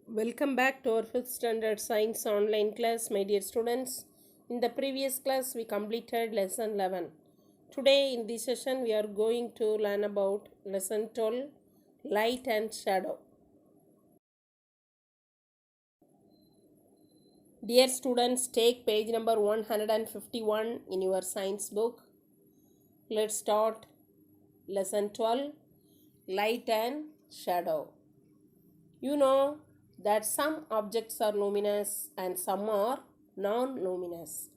Welcome back to our 5th standard science online class, my dear students. In the previous class, we completed lesson 11. Today, in this session, we are going to learn about lesson 12, light and shadow. Dear students, take page number 151 in your science book. Let's start lesson 12, light and shadow. You know that some objects are luminous and some are non-luminous.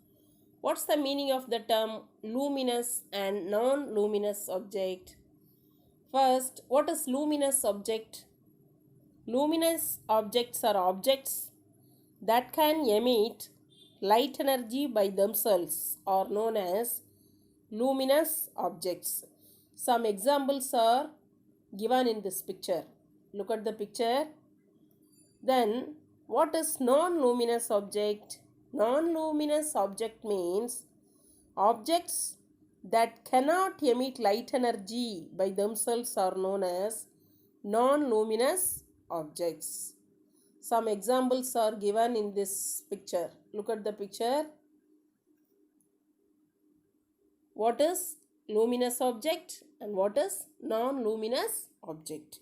What's the meaning of the term luminous and non-luminous object? First, what is luminous object? Luminous objects are objects that can emit light energy by themselves are known as luminous objects. Some examples are given in this picture. Look at the picture. Then, what is non-luminous object? Non-luminous object means objects that cannot emit light energy by themselves are known as non-luminous objects. Some examples are given in this picture. Look at the picture. What is luminous object and what is non-luminous object?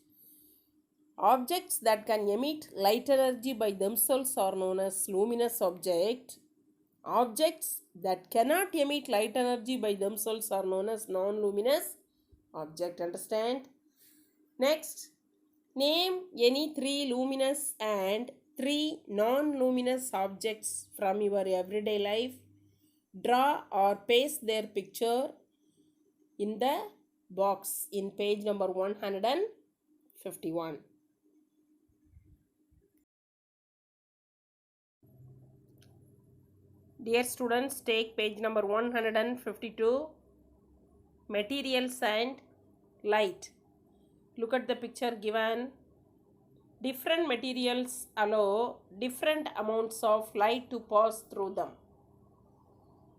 Objects that can emit light energy by themselves are known as luminous object. Objects that cannot emit light energy by themselves are known as non-luminous object. Understand? Next, name any 3 luminous and 3 non-luminous objects from your everyday life. Draw or paste their picture in the box in page number 151. Dear students, take page number 152, materials and light. Look at the picture given. Different materials allow different amounts of light to pass through them.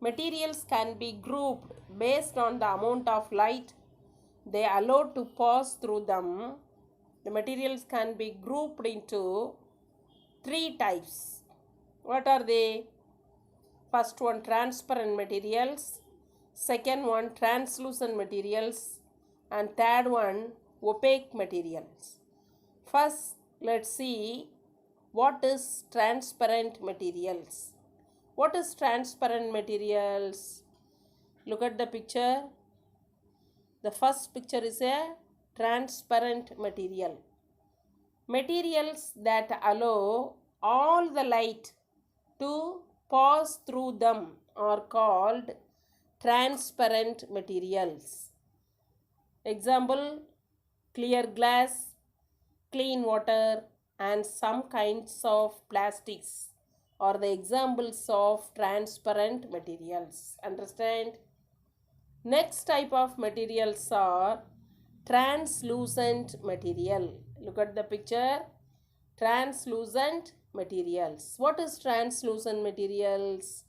Materials can be grouped based on the amount of light they allow to pass through them. The materials can be grouped into 3 types. What are they? First one, transparent materials. Second one, translucent materials. And third one, opaque materials. First, let's see what is transparent materials. What is transparent materials? Look at the picture. The first picture is a transparent material. Materials that allow all the light to pass through them are called transparent materials. Example, clear glass, clean water, and some kinds of plastics are the examples of transparent materials. Understand? Next type of materials are translucent material. Look at the picture. Translucent materials. What is translucent materials?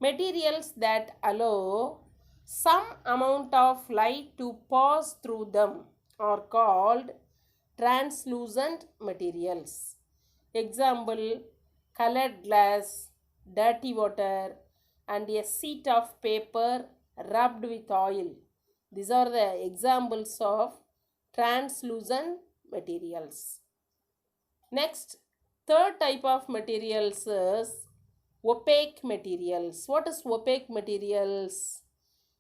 Materials that allow some amount of light to pass through them are called translucent materials. Example, colored glass, dirty water, and a sheet of paper rubbed with oil. These are the examples of translucent materials. Next, third type of materials is opaque materials. What is opaque materials?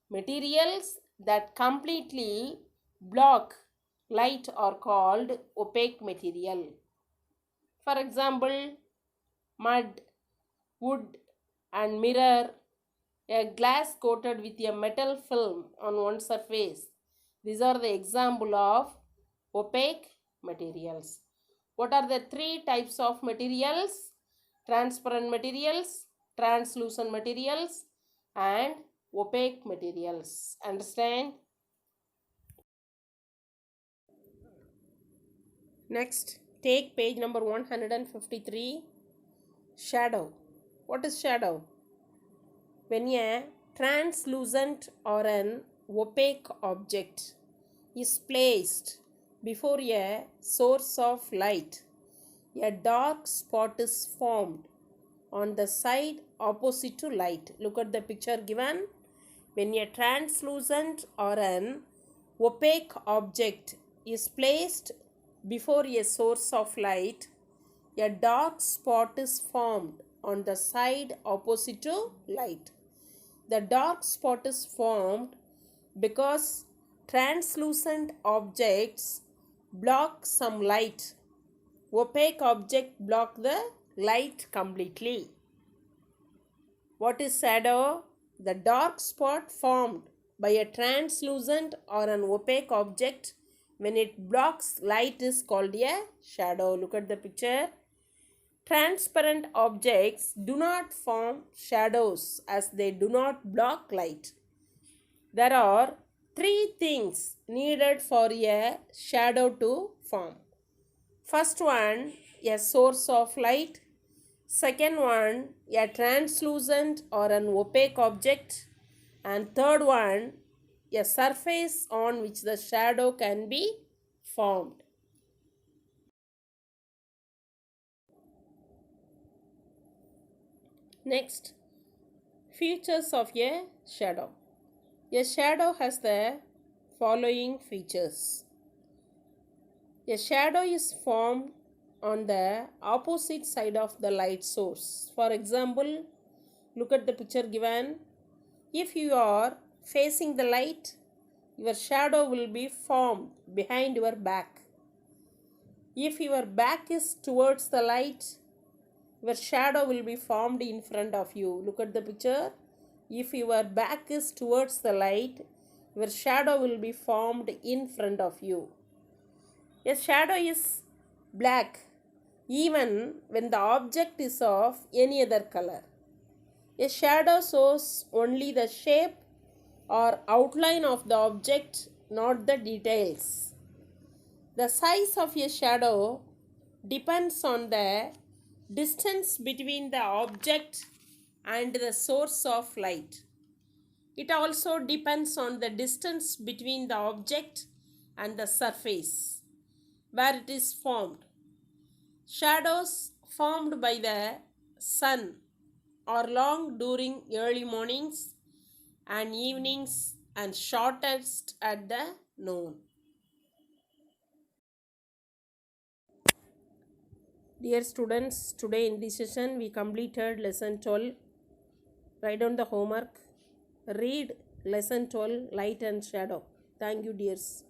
Materials that completely block light are called opaque material. For example, mud, wood, and mirror, a glass coated with a metal film on one surface. These are the example of opaque materials. What are the 3 types of materials? Transparent materials, translucent materials, and opaque materials. Understand? Next, take page number 153, shadow. What is shadow? When a translucent or an opaque object is placed before a source of light, a dark spot is formed on the side opposite to light. Look at the picture given. When a translucent or an opaque object is placed before a source of light, a dark spot is formed on the side opposite to light. The dark spot is formed because translucent objects block some light. Opaque objects block the light completely. What is shadow? The dark spot formed by a translucent or an opaque object when it blocks light is called a shadow. Look at the picture. Transparent objects do not form shadows as they do not block light. There are three things needed for a shadow to form. First one, a source of light. Second one, a translucent or an opaque object. And third one, a surface on which the shadow can be formed. Next, features of a shadow. A shadow has the following features. A shadow is formed on the opposite side of the light source. For example, look at the picture given. If you are facing the light, your shadow will be formed behind your back. If your back is towards the light, your shadow will be formed in front of you. Look at the picture. If your back is towards the light, your shadow will be formed in front of you. A shadow is black even when the object is of any other color. A shadow shows only the shape or outline of the object, not the details. The size of a shadow depends on the distance between the object and the source of light. It also depends on the distance between the object and the surface where it is formed. Shadows formed by the sun are long during early mornings and evenings and shortest at the noon. Dear students, today in this session we completed lesson 12. Write down the homework. Read lesson 12, Light and Shadow. Thank you, dears.